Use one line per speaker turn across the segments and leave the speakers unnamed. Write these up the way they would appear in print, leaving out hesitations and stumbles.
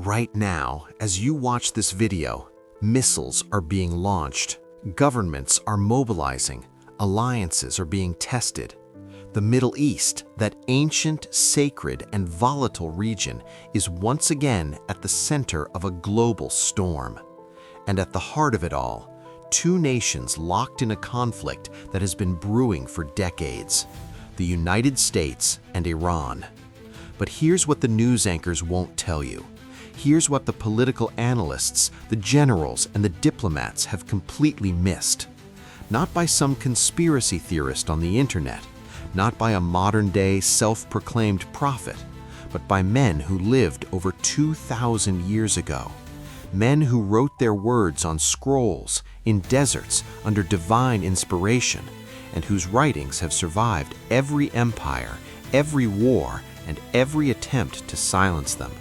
Right now, as you watch this video, missiles are being launched, governments are mobilizing, alliances are being tested. The Middle East, that ancient, sacred, and volatile region, is once again at the center of a global storm. And at the heart of it all, two nations locked in a conflict that has been brewing for decades: the United States and Iran. But here's what the news anchors won't tell you. Here's what the political analysts, the generals, and the diplomats have completely missed. Not by some conspiracy theorist on the internet, not by a modern-day self-proclaimed prophet, but by men who lived over 2,000 years ago. Men who wrote their words on scrolls, in deserts, under divine inspiration, and whose writings have survived every empire, every war, and every attempt to silence them.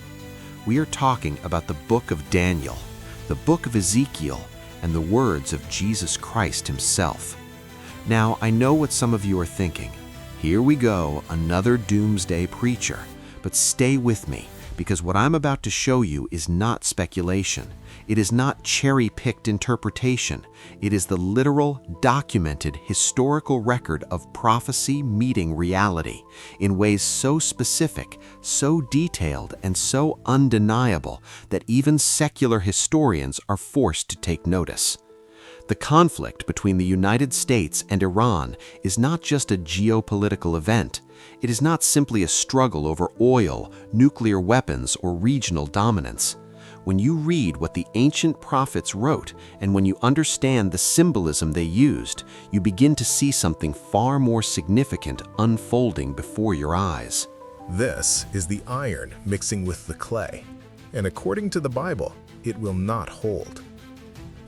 We are talking about the book of Daniel, the book of Ezekiel, and the words of Jesus Christ himself. Now, I know what some of you are thinking. Here we go, another doomsday preacher. But stay with me, because what I'm about to show you is not speculation. It is not cherry-picked interpretation. It is the literal, documented, historical record of prophecy meeting reality in ways so specific, so detailed, and so undeniable that even secular historians are forced to take notice. The conflict between the United States and Iran is not just a geopolitical event. It is not simply a struggle over oil, nuclear weapons, or regional dominance. When you read what the ancient prophets wrote, and when you understand the symbolism they used, you begin to see something far more significant unfolding before your eyes.
This is the iron mixing with the clay, and according to the Bible, it will not hold.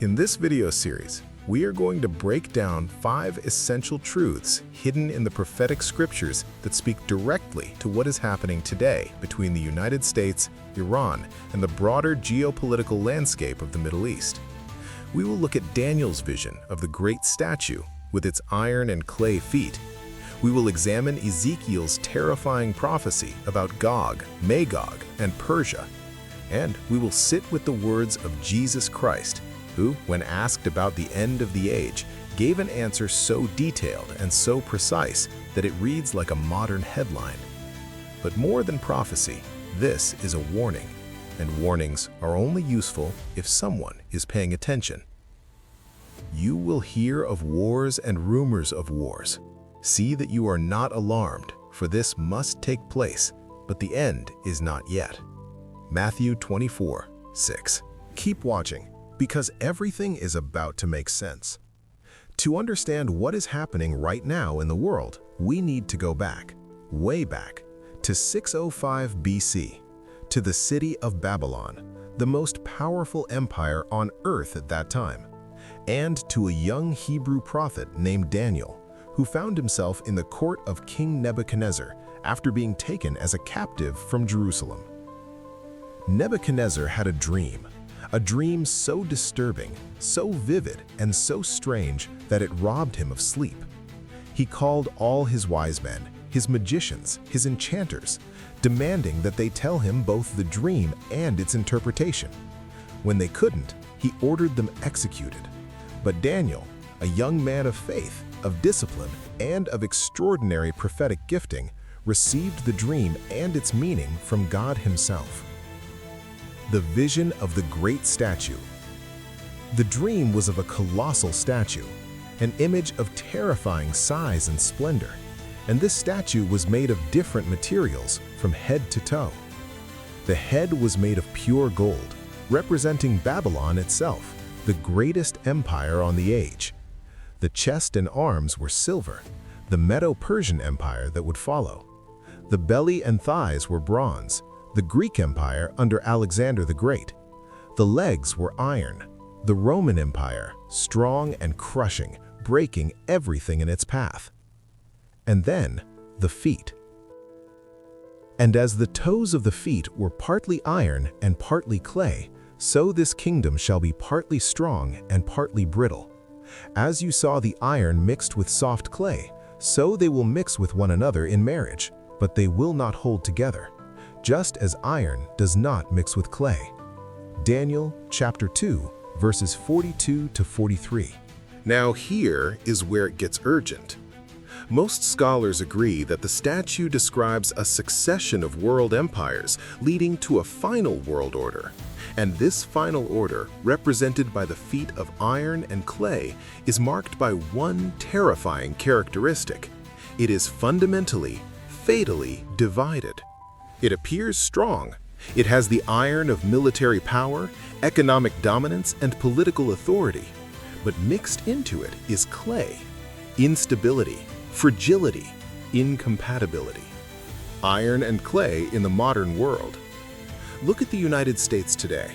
In this video series, we are going to break down 5 essential truths hidden in the prophetic scriptures that speak directly to what is happening today between the United States, Iran, and the broader geopolitical landscape of the Middle East. We will look at Daniel's vision of the great statue with its iron and clay feet. We will examine Ezekiel's terrifying prophecy about Gog, Magog, and Persia. And we will sit with the words of Jesus Christ, who, when asked about the end of the age, gave an answer so detailed and so precise that it reads like a modern headline. But more than prophecy, this is a warning, and warnings are only useful if someone is paying attention. You will hear of wars and rumors of wars. See that you are not alarmed, for this must take place, but the end is not yet. Matthew 24:6. Keep watching, because everything is about to make sense. To understand what is happening right now in the world, we need to go back, way back, to 605 BC, to the city of Babylon, the most powerful empire on earth at that time, and to a young Hebrew prophet named Daniel, who found himself in the court of King Nebuchadnezzar after being taken as a captive from Jerusalem. Nebuchadnezzar had a dream so disturbing, so vivid, and so strange that it robbed him of sleep. He called all his wise men, his magicians, his enchanters, demanding that they tell him both the dream and its interpretation. When they couldn't, he ordered them executed. But Daniel, a young man of faith, of discipline, and of extraordinary prophetic gifting, received the dream and its meaning from God himself. The vision of the great statue. The dream was of a colossal statue, an image of terrifying size and splendor, and this statue was made of different materials from head to toe. The head was made of pure gold, representing Babylon itself, the greatest empire on the age. The chest and arms were silver, the Medo-Persian Empire that would follow. The belly and thighs were bronze, the Greek Empire under Alexander the Great. The legs were iron, the Roman Empire, strong and crushing, breaking everything in its path. And then, the feet. And as the toes of the feet were partly iron and partly clay, so this kingdom shall be partly strong and partly brittle. As you saw the iron mixed with soft clay, so they will mix with one another in marriage, but they will not hold together. just as iron does not mix with clay. Daniel chapter 2, verses 42 to 43. Now here is where it gets urgent. Most scholars agree that the statue describes a succession of world empires leading to a final world order. And this final order, represented by the feet of iron and clay, is marked by one terrifying characteristic. It is fundamentally, fatally divided. It appears strong. It has the iron of military power, economic dominance, and political authority. But mixed into it is clay, instability, fragility, incompatibility. Iron and clay in the modern world. Look at the United States today.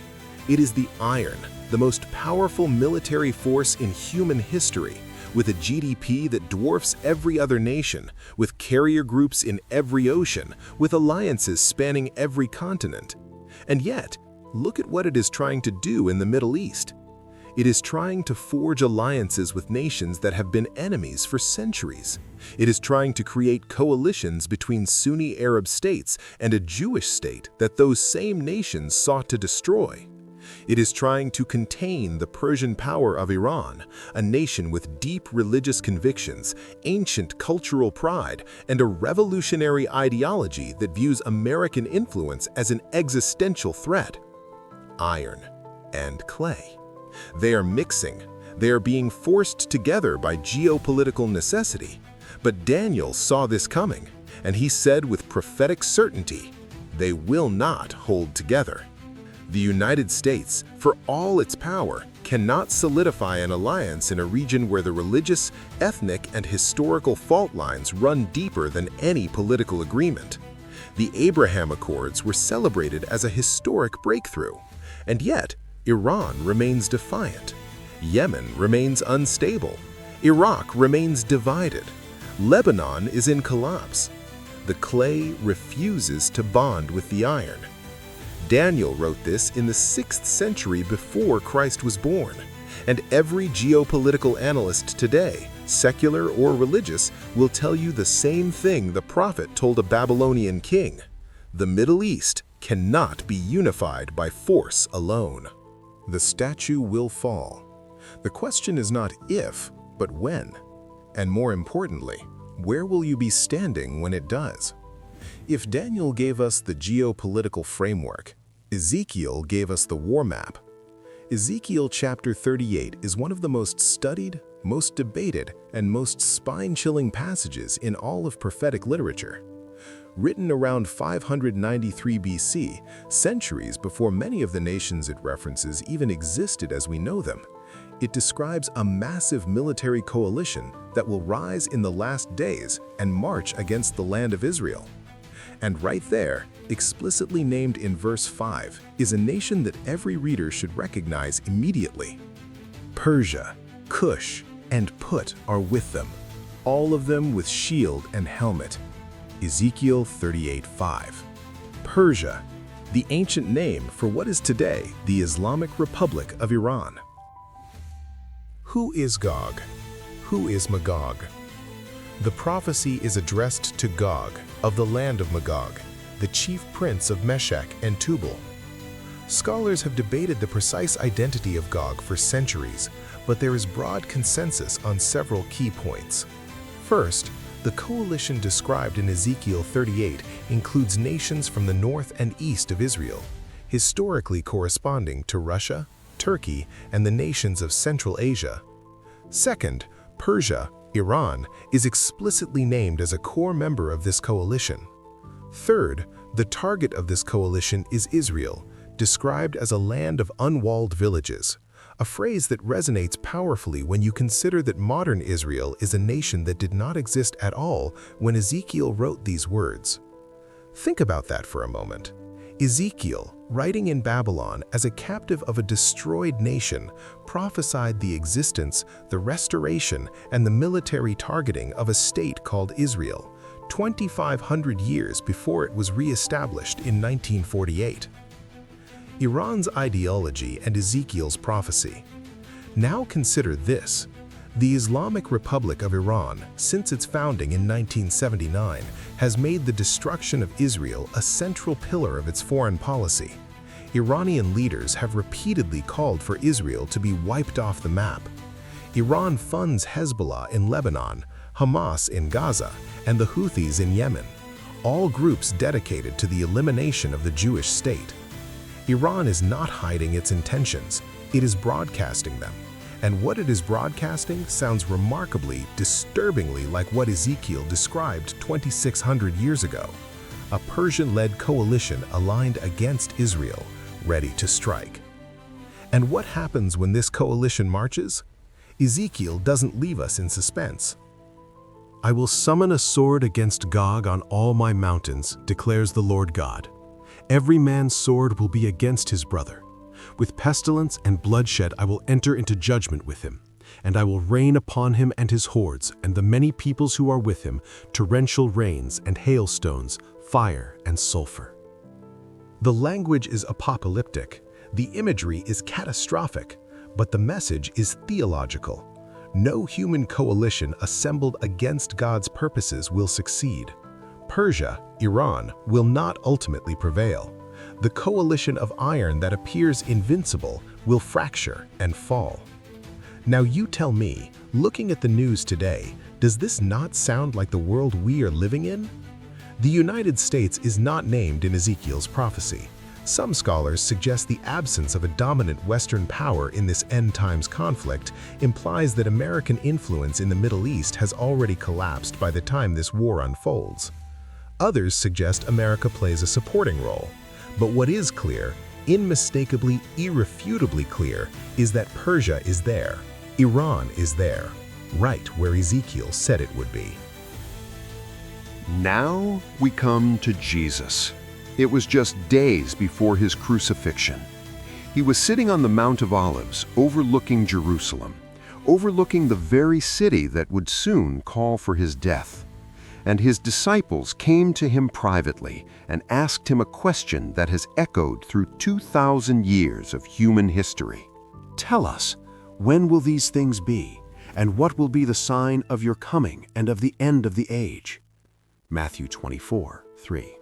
It is the iron, the most powerful military force in human history, with a GDP that dwarfs every other nation, with carrier groups in every ocean, with alliances spanning every continent. And yet, look at what it is trying to do in the Middle East. It is trying to forge alliances with nations that have been enemies for centuries. It is trying to create coalitions between Sunni Arab states and a Jewish state that those same nations sought to destroy. It is trying to contain the Persian power of Iran, a nation with deep religious convictions, ancient cultural pride, and a revolutionary ideology that views American influence as an existential threat. Iron and clay. They are mixing. They are being forced together by geopolitical necessity. But Daniel saw this coming, and he said with prophetic certainty, they will not hold together. The United States, for all its power, cannot solidify an alliance in a region where the religious, ethnic, and historical fault lines run deeper than any political agreement. The Abraham Accords were celebrated as a historic breakthrough, and yet Iran remains defiant. Yemen remains unstable. Iraq remains divided. Lebanon is in collapse. The clay refuses to bond with the iron. Daniel wrote this in the 6th century before Christ was born, and every geopolitical analyst today, secular or religious, will tell you the same thing the prophet told a Babylonian king. The Middle East cannot be unified by force alone. The statue will fall. The question is not if, but when. And more importantly, where will you be standing when it does? If Daniel gave us the geopolitical framework, Ezekiel gave us the war map. Ezekiel chapter 38 is one of the most studied, most debated, and most spine-chilling passages in all of prophetic literature. Written around 593 BC, centuries before many of the nations it references even existed as we know them, it describes a massive military coalition that will rise in the last days and march against the land of Israel. And right there, explicitly named in verse 5, is a nation that every reader should recognize immediately. Persia, Cush, and Put are with them, all of them with shield and helmet. Ezekiel 38:5. Persia, the ancient name for what is today the Islamic Republic of Iran. Who is Gog? Who is Magog? The prophecy is addressed to Gog, of the land of Magog, the chief prince of Meshech and Tubal. Scholars have debated the precise identity of Gog for centuries, but there is broad consensus on several key points. First, the coalition described in Ezekiel 38 includes nations from the north and east of Israel, historically corresponding to Russia, Turkey, and the nations of Central Asia. Second, Persia, Iran, is explicitly named as a core member of this coalition. Third, the target of this coalition is Israel, described as a land of unwalled villages, a phrase that resonates powerfully when you consider that modern Israel is a nation that did not exist at all when Ezekiel wrote these words. Think about that for a moment. Ezekiel, writing in Babylon as a captive of a destroyed nation, prophesied the existence, the restoration, and the military targeting of a state called Israel, 2,500 years before it was re-established in 1948. Iran's ideology and Ezekiel's prophecy. Now consider this. The Islamic Republic of Iran, since its founding in 1979, has made the destruction of Israel a central pillar of its foreign policy. Iranian leaders have repeatedly called for Israel to be wiped off the map. Iran funds Hezbollah in Lebanon, Hamas in Gaza, and the Houthis in Yemen, all groups dedicated to the elimination of the Jewish state. Iran is not hiding its intentions, it is broadcasting them. And what it is broadcasting sounds remarkably, disturbingly like what Ezekiel described 2,600 years ago. A Persian-led coalition aligned against Israel, ready to strike. And what happens when this coalition marches? Ezekiel doesn't leave us in suspense. "I will summon a sword against Gog on all my mountains," declares the Lord God. "Every man's sword will be against his brother. With pestilence and bloodshed I will enter into judgment with him, and I will rain upon him and his hordes and the many peoples who are with him torrential rains and hailstones, fire and sulfur." The language is apocalyptic, the imagery is catastrophic, but the message is theological. No human coalition assembled against God's purposes will succeed. Persia, Iran, will not ultimately prevail. The coalition of iron that appears invincible will fracture and fall. Now you tell me, looking at the news today, does this not sound like the world we are living in? The United States is not named in Ezekiel's prophecy. Some scholars suggest the absence of a dominant Western power in this end-times conflict implies that American influence in the Middle East has already collapsed by the time this war unfolds. Others suggest America plays a supporting role. But what is clear, unmistakably, irrefutably clear, is that Persia is there, Iran is there, right where Ezekiel said it would be.
Now we come to Jesus. It was just days before his crucifixion. He was sitting on the Mount of Olives, overlooking Jerusalem, overlooking the very city that would soon call for his death. And his disciples came to him privately and asked him a question that has echoed through 2,000 years of human history.
"Tell us, when will these things be, and what will be the sign of your coming and of the end of the age?" Matthew 24:3.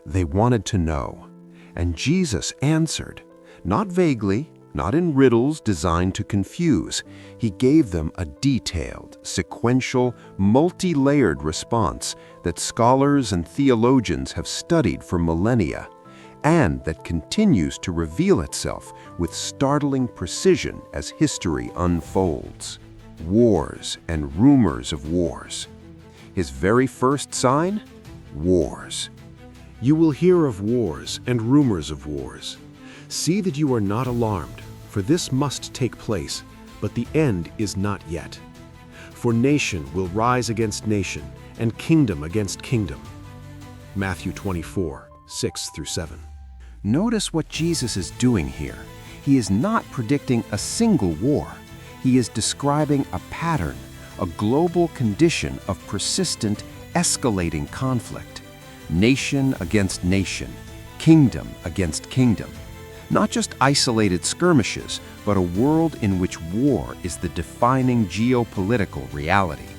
They wanted to know, and Jesus answered, not vaguely, not in riddles designed to confuse. He gave them a detailed, sequential, multi-layered response that scholars and theologians have studied for millennia, and that continues to reveal itself with startling precision as history unfolds. Wars and rumors of wars. His very first sign? Wars.
"You will hear of wars and rumors of wars. See that you are not alarmed, for this must take place, but the end is not yet. For nation will rise against nation, and kingdom against kingdom." Matthew 24:6-7.
Notice what Jesus is doing here. He is not predicting a single war. He is describing a pattern, a global condition of persistent, escalating conflict. Nation against nation, kingdom against kingdom. Not just isolated skirmishes, but a world in which war is the defining geopolitical reality.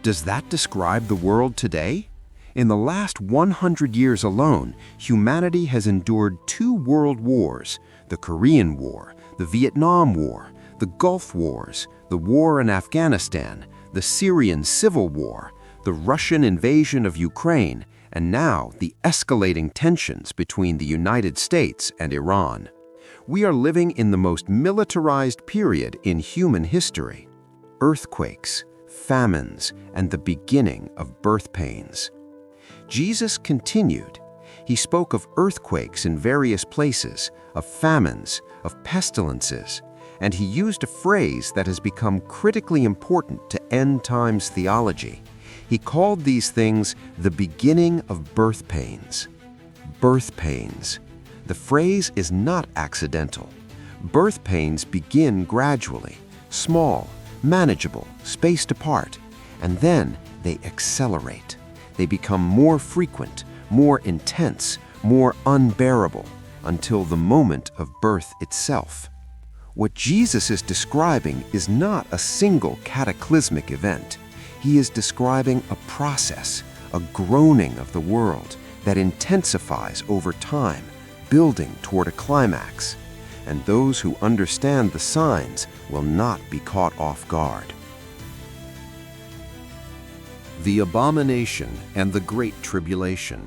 Does that describe the world today? In the last 100 years alone, humanity has endured 2 world wars, the Korean War, the Vietnam War, the Gulf Wars, the war in Afghanistan, the Syrian Civil War, the Russian invasion of Ukraine, and now the escalating tensions between the United States and Iran. We are living in the most militarized period in human history. Earthquakes, famines, and the beginning of birth pains. Jesus continued. He spoke of earthquakes in various places, of famines, of pestilences, and he used a phrase that has become critically important to end times theology. He called these things the beginning of birth pains. Birth pains. The phrase is not accidental. Birth pains begin gradually, small, manageable, spaced apart, and then they accelerate. They become more frequent, more intense, more unbearable, until the moment of birth itself. What Jesus is describing is not a single cataclysmic event. He is describing a process, a groaning of the world that intensifies over time, building toward a climax. And those who understand the signs will not be caught off guard.
The abomination and the great tribulation.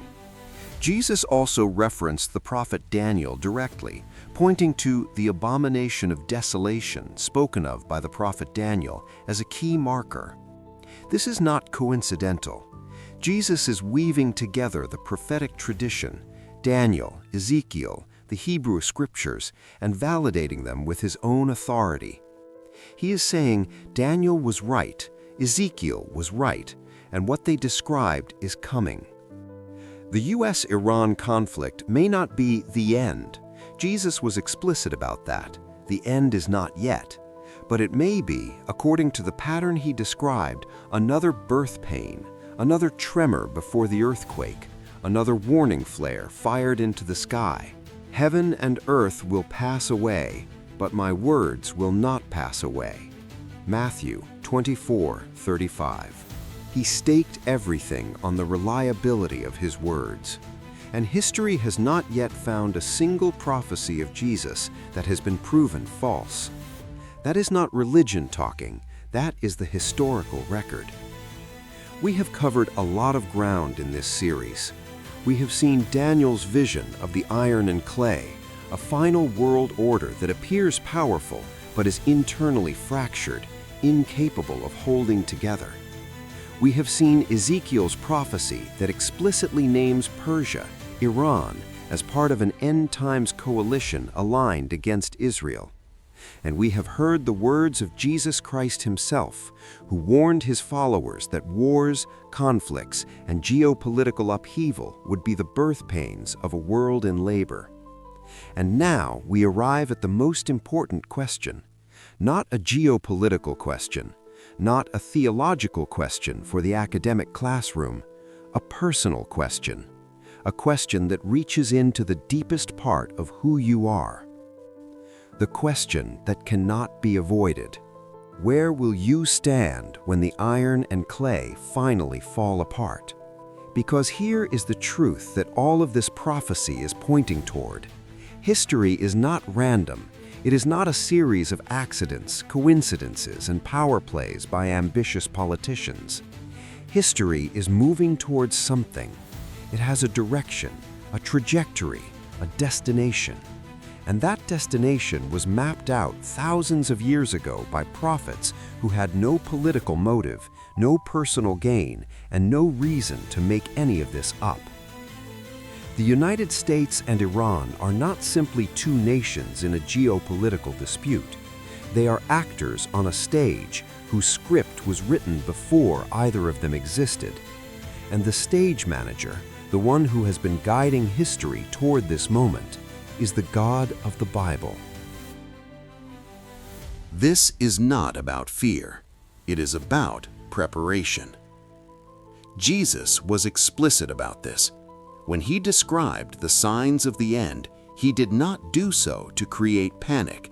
Jesus also referenced the prophet Daniel directly, pointing to the abomination of desolation spoken of by the prophet Daniel as a key marker. This is not coincidental. Jesus is weaving together the prophetic tradition, Daniel, Ezekiel, the Hebrew scriptures, and validating them with his own authority. He is saying Daniel was right, Ezekiel was right, and what they described is coming. The U.S.-Iran conflict may not be the end. Jesus was explicit about that. The end is not yet. But it may be, according to the pattern he described, another birth pain, another tremor before the earthquake, another warning flare fired into the sky. Heaven and earth will pass away, but my words will not pass away. Matthew 24:35. He staked everything on the reliability of his words. And history has not yet found a single prophecy of Jesus that has been proven false. That is not religion talking, that is the historical record. We have covered a lot of ground in this series. We have seen Daniel's vision of the iron and clay, a final world order that appears powerful but is internally fractured, incapable of holding together. We have seen Ezekiel's prophecy that explicitly names Persia, Iran, as part of an end-times coalition aligned against Israel. And we have heard the words of Jesus Christ himself, who warned his followers that wars, conflicts, and geopolitical upheaval would be the birth pains of a world in labor. And now we arrive at the most important question, not a geopolitical question, not a theological question for the academic classroom, a personal question, a question that reaches into the deepest part of who you are. The question that cannot be avoided. Where will you stand when the iron and clay finally fall apart? Because here is the truth that all of this prophecy is pointing toward. History is not random. It is not a series of accidents, coincidences, and power plays by ambitious politicians. History is moving towards something. It has a direction, a trajectory, a destination. And that destination was mapped out thousands of years ago by prophets who had no political motive, no personal gain, and no reason to make any of this up. The United States and Iran are not simply two nations in a geopolitical dispute. They are actors on a stage whose script was written before either of them existed. And the stage manager, the one who has been guiding history toward this moment, is the God of the Bible. This is not about fear. It is about preparation. Jesus was explicit about this. When he described the signs of the end, he did not do so to create panic.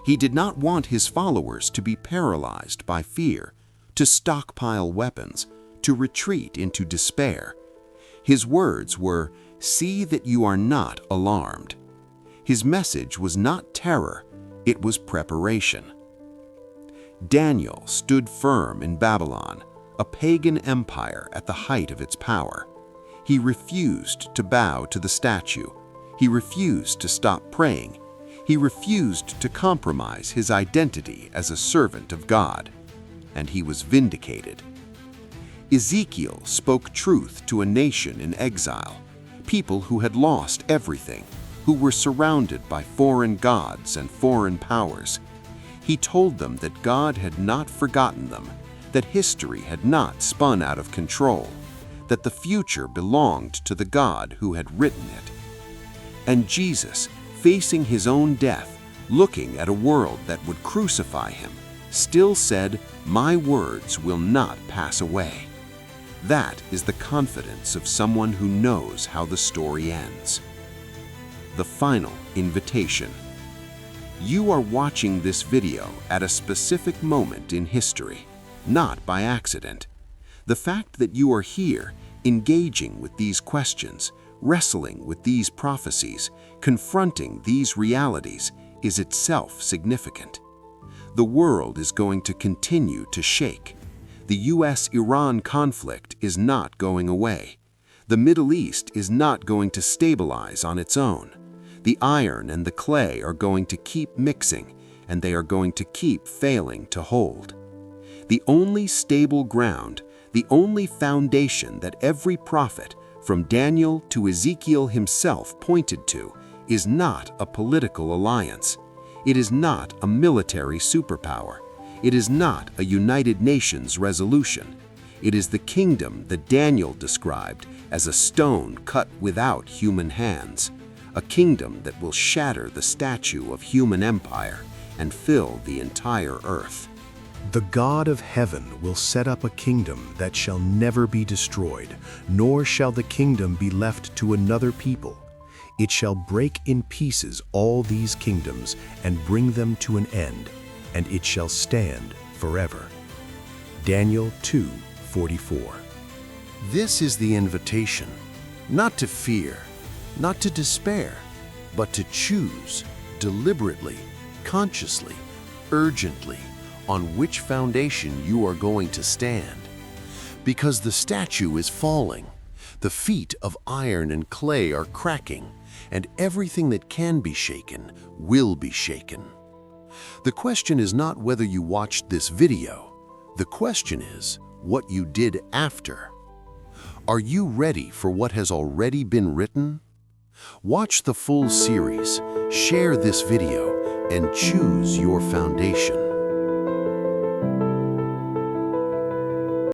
He did not want his followers to be paralyzed by fear, to stockpile weapons, to retreat into despair. His words were, "See that you are not alarmed." His message was not terror, it was preparation. Daniel stood firm in Babylon, a pagan empire at the height of its power. He refused to bow to the statue. He refused to stop praying. He refused to compromise his identity as a servant of God. And he was vindicated. Ezekiel spoke truth to a nation in exile, people who had lost everything, who were surrounded by foreign gods and foreign powers. He told them that God had not forgotten them, that history had not spun out of control, that the future belonged to the God who had written it. And Jesus, facing his own death, looking at a world that would crucify him, still said, "My words will not pass away." That is the confidence of someone who knows how the story ends. The final invitation.
You are watching this video at a specific moment in history, not by accident. The fact that you are here, engaging with these questions, wrestling with these prophecies, confronting these realities, is itself significant. The world is going to continue to shake. The US-Iran conflict is not going away. The Middle East is not going to stabilize on its own. The iron and the clay are going to keep mixing, and they are going to keep failing to hold. The only stable ground, the only foundation that every prophet, from Daniel to Ezekiel himself, pointed to, is not a political alliance. It is not a military superpower. It is not a United Nations resolution. It is the kingdom that Daniel described as a stone cut without human hands, a kingdom that will shatter the statue of human empire and fill the entire earth.
The God of heaven will set up a kingdom that shall never be destroyed, nor shall the kingdom be left to another people. It shall break in pieces all these kingdoms and bring them to an end, and it shall stand forever. Daniel 2:44.
This is the invitation, not to fear, not to despair, but to choose deliberately, consciously, urgently, on which foundation you are going to stand. Because the statue is falling, the feet of iron and clay are cracking, and everything that can be shaken will be shaken. The question is not whether you watched this video. The question is what you did after. Are you ready for what has already been written? Watch the full series, share this video, and choose your foundation.